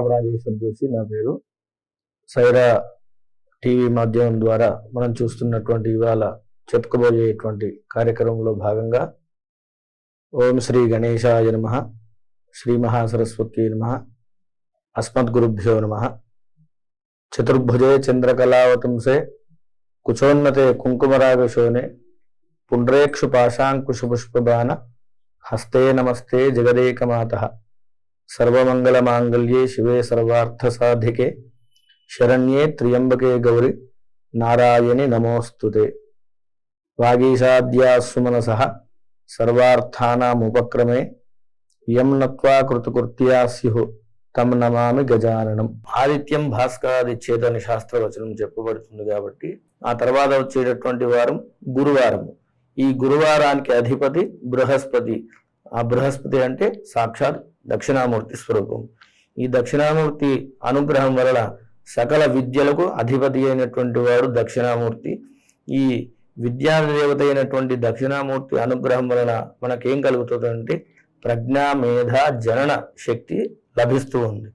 ప్రతాప్ రాజేశ్వర్ జోషి నా పేరు. సైరా టీవీ మాధ్యమం ద్వారా మనం చూస్తున్నటువంటి ఇవాళ చెప్పుకోబోయేటువంటి కార్యక్రమంలో భాగంగా ఓం శ్రీ గణేశాయ నమః, శ్రీ మహాసరస్వతి నమః, అస్మద్గురుభ్యో నమః. చతుర్భుజే చంద్రకళావతంసే కుచోన్నతే కుంకుమరాగశోనే పుండ్రేక్షు పాశాంకుశపుష్పబాణ హస్తే నమస్తే జగదేకమాతః. సర్వమంగళమాంగళ్యే శివే సర్వార్థసాధికే శరణ్యే త్ర్యంబకే గౌరి నారాయణి నమోస్తుతే. వాగీషాద్యాస్సు మనసః సర్వార్థానాముపక్రమే యం నత్వా కృతకృత్యా స్యుః తం నమామి గజాననం. ఆదిత్యం భాస్కరాదిచ్చేత అని శాస్త్రవచనం చెప్పబడుతుంది కాబట్టి ఆ తర్వాత వచ్చేటటువంటి వారం గురువారము. ఈ గురువారానికి అధిపతి బృహస్పతి. ఆ బృహస్పతి అంటే సాక్షాత్ దక్షిణామూర్తి స్వరూపం. ఈ దక్షిణామూర్తి అనుగ్రహం వలన సకల విద్యలకు అధిపతి అయినటువంటి వాడు దక్షిణామూర్తి. ఈ విద్యాదేవత అయినటువంటి దక్షిణామూర్తి అనుగ్రహం వలన మనకేం కలుగుతుందంటే ప్రజ్ఞా మేధ జనన శక్తి లభిస్తూ ఉంది.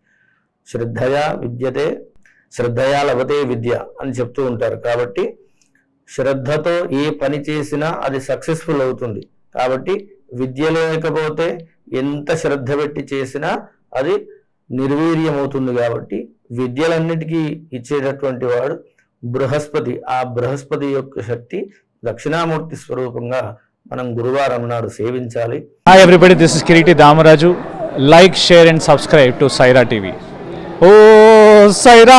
శ్రద్ధయా లభతే విద్య అని చెప్తూ ఉంటారు. కాబట్టి శ్రద్ధతో ఏ పని చేసినా అది సక్సెస్ఫుల్ అవుతుంది. కాబట్టి విద్య లేకపోతే ఎంత శ్రద్ధ పెట్టి చేసినా అది నిర్వీర్యమవుతుంది. కాబట్టి విద్యలన్నిటికీ ఇచ్చేటటువంటి వాడు బృహస్పతి. ఆ బృహస్పతి యొక్క శక్తి దక్షిణామూర్తి స్వరూపంగా మనం గురువారం నాడు సేవించాలి. Hi everybody, this is Kiriti Damaraju. Like, share and subscribe to Saira TV. Oh Saira!